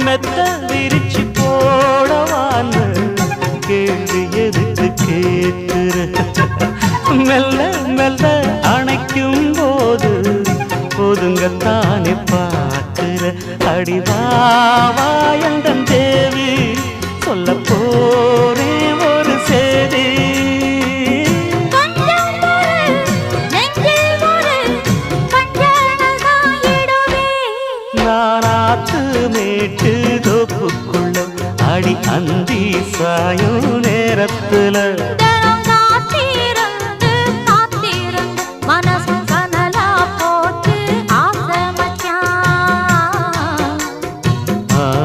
மெத்த விரிச்சு போடவான்னு கேள்வி எதுக்கு கேட்கிற மெல்ல மெல்ல அணைக்கும் போது ஒதுங்கத்தானே பார்க்கிற அடிவாவாயந்தன் தேவி சொல்ல போரே ஒரு சேதி நானாத்து மேட்டு தோப்புக்குள்ள அடி அந்தி சாயும் நேரத்துல